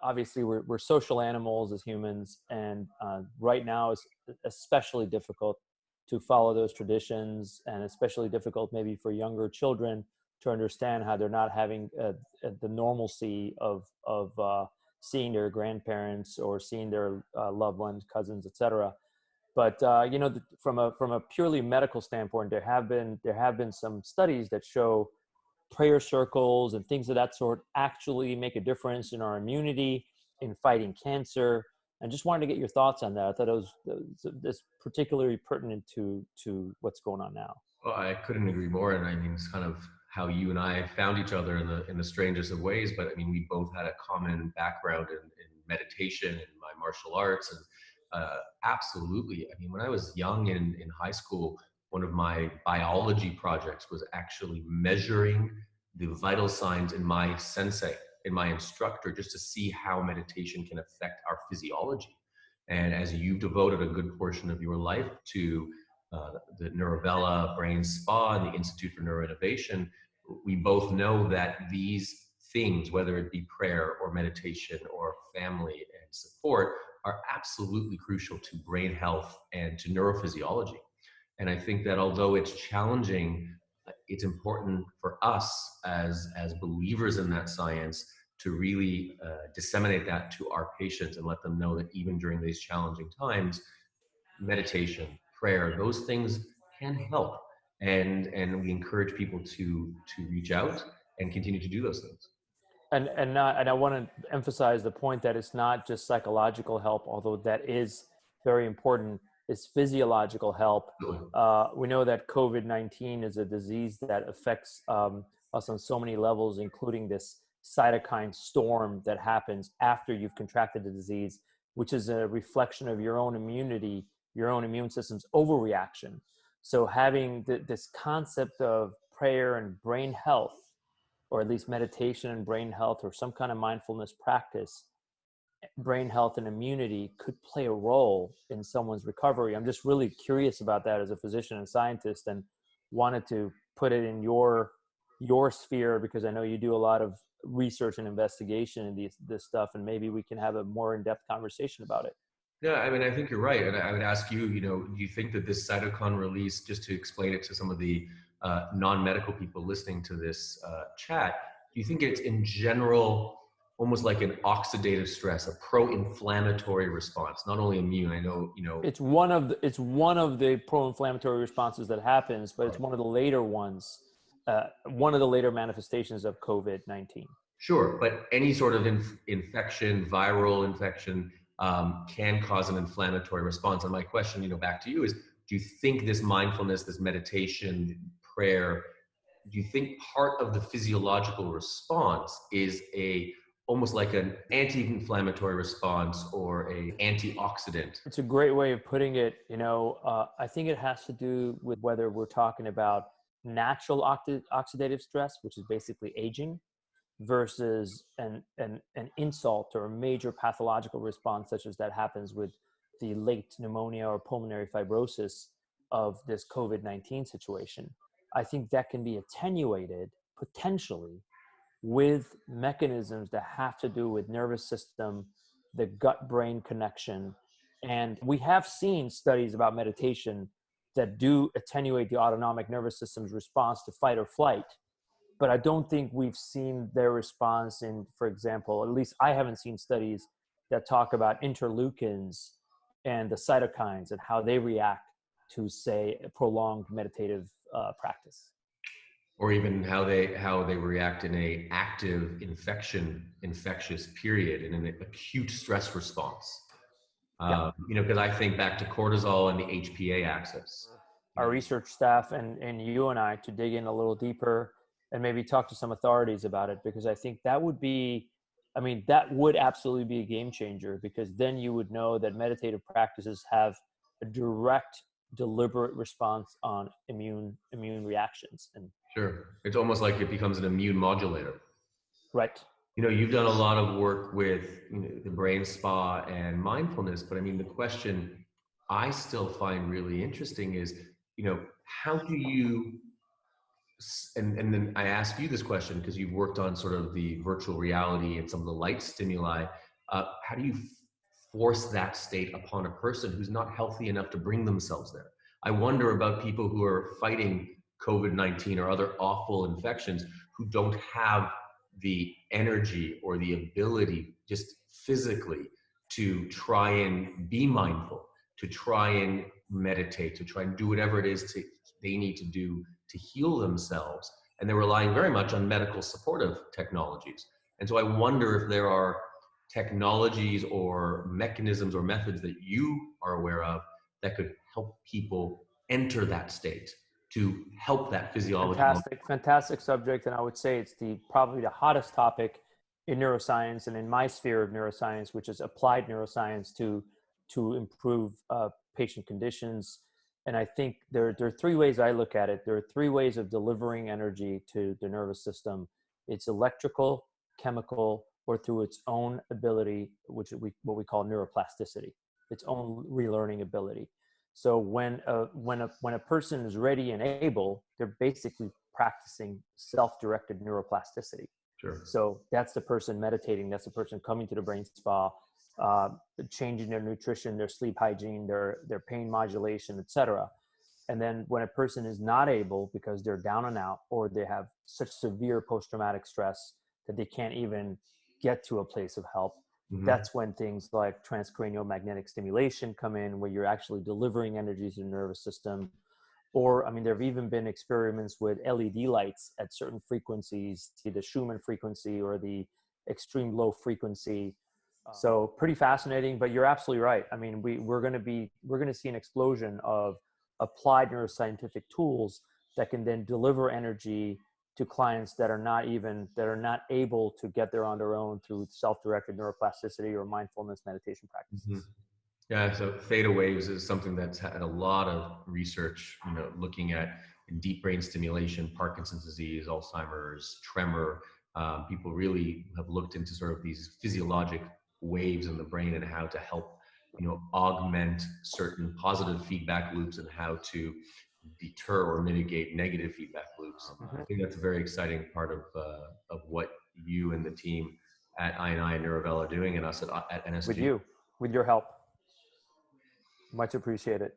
obviously we're social animals as humans, and right now is especially difficult to follow those traditions, and especially difficult maybe for younger children to understand how they're not having the normalcy of seeing their grandparents or seeing their loved ones, cousins, etc. But from a purely medical standpoint, there have been some studies that show prayer circles and things of that sort actually make a difference in our immunity, in fighting cancer. And just wanted to get your thoughts on that. I thought it was this particularly pertinent to what's going on now. Well, I couldn't agree more. And I mean, it's kind of how you and I found each other in the strangest of ways. But I mean, we both had a common background in meditation and my martial arts. And absolutely. I mean, when I was young in high school, one of my biology projects was actually measuring the vital signs in my sensei, in my instructor, just to see how meditation can affect our physiology. And as you've devoted a good portion of your life to the Neurovella Brain Spa and the Institute for Neuroinnovation, we both know that these things, whether it be prayer or meditation or family and support, are absolutely crucial to brain health and to neurophysiology. And I think that although it's challenging, it's important for us as believers in that science to really disseminate that to our patients and let them know that even during these challenging times, meditation, prayer, those things can help. And we encourage people to reach out and continue to do those things. And I want to emphasize the point that it's not just psychological help, although that is very important. It's physiological help. We know that COVID-19 is a disease that affects us on so many levels, including this cytokine storm that happens after you've contracted the disease, which is a reflection of your own immunity, your own immune system's overreaction. So having this concept of prayer and brain health, or at least meditation and brain health, or some kind of mindfulness practice, brain health and immunity could play a role in someone's recovery. I'm just really curious about that as a physician and scientist, and wanted to put it in your sphere, because I know you do a lot of research and investigation in this stuff, and maybe we can have a more in-depth conversation about it. Yeah, I mean, I think you're right. And I would ask you, do you think that this cytokine release, just to explain it to some of the non-medical people listening to this chat, do you think it's in general almost like an oxidative stress, a pro-inflammatory response, not only immune? I know, it's one of the pro-inflammatory responses that happens, but it's one of the later ones, one of the later manifestations of COVID-19. Sure, but any sort of infection, viral infection, can cause an inflammatory response. And my question, back to you is, do you think this mindfulness, this meditation, prayer, do you think part of the physiological response is almost like an anti-inflammatory response or a antioxidant? It's a great way of putting it. I think it has to do with whether we're talking about natural oxidative stress, which is basically aging, versus an insult or a major pathological response, such as that happens with the late pneumonia or pulmonary fibrosis of this COVID-19 situation. I think that can be attenuated potentially with mechanisms that have to do with nervous system, the gut-brain connection. And we have seen studies about meditation that do attenuate the autonomic nervous system's response to fight or flight. But I don't think we've seen their response in, for example, at least I haven't seen studies that talk about interleukins and the cytokines and how they react to, say, a prolonged meditative practice. Or even how they react in a active infectious period, in an acute stress response. Because I think back to cortisol and the HPA axis. Our research staff and you and I to dig in a little deeper and maybe talk to some authorities about it, because I think that would absolutely be a game changer, because then you would know that meditative practices have a direct, deliberate response on immune reactions. And sure, it's almost like it becomes an immune modulator. Right. You've done a lot of work with the brain spa and mindfulness, but I mean, the question I still find really interesting is, how do you And then I ask you this question because you've worked on sort of the virtual reality and some of the light stimuli. How do you force that state upon a person who's not healthy enough to bring themselves there? I wonder about people who are fighting COVID-19 or other awful infections who don't have the energy or the ability just physically to try and be mindful, to try and meditate, to try and do whatever it is they need to do to heal themselves. And they're relying very much on medical supportive technologies. And so I wonder if there are technologies or mechanisms or methods that you are aware of that could help people enter that state to help that physiology. Fantastic subject, and I would say it's probably the hottest topic in neuroscience and in my sphere of neuroscience, which is applied neuroscience to improve patient conditions. And I think there are three ways I look at it. There are three ways of delivering energy to the nervous system. It's electrical, chemical, or through its own ability, what we call neuroplasticity, its own relearning ability. So when a person is ready and able, they're basically practicing self-directed neuroplasticity. Sure. So that's the person meditating. That's the person coming to the brain spa, changing their nutrition, their sleep hygiene, their pain modulation, etc. And then when a person is not able because they're down and out, or they have such severe post-traumatic stress that they can't even get to a place of help, that's when things like transcranial magnetic stimulation come in, where you're actually delivering energy to the nervous system. Or, I mean, there have even been experiments with LED lights at certain frequencies, the Schumann frequency or the extreme low frequency. So pretty fascinating, but you're absolutely right. I mean, we're going to see an explosion of applied neuroscientific tools that can then deliver energy to clients that are not able to get there on their own through self-directed neuroplasticity or mindfulness meditation practices. Yeah, so theta waves is something that's had a lot of research, looking at deep brain stimulation, Parkinson's disease, Alzheimer's, tremor. People really have looked into sort of these physiologic waves in the brain and how to help, augment certain positive feedback loops and how to deter or mitigate negative feedback loops. I think that's a very exciting part of what you and the team at I&I and Neurovell are doing, and us at NSG. With your help. Much appreciated.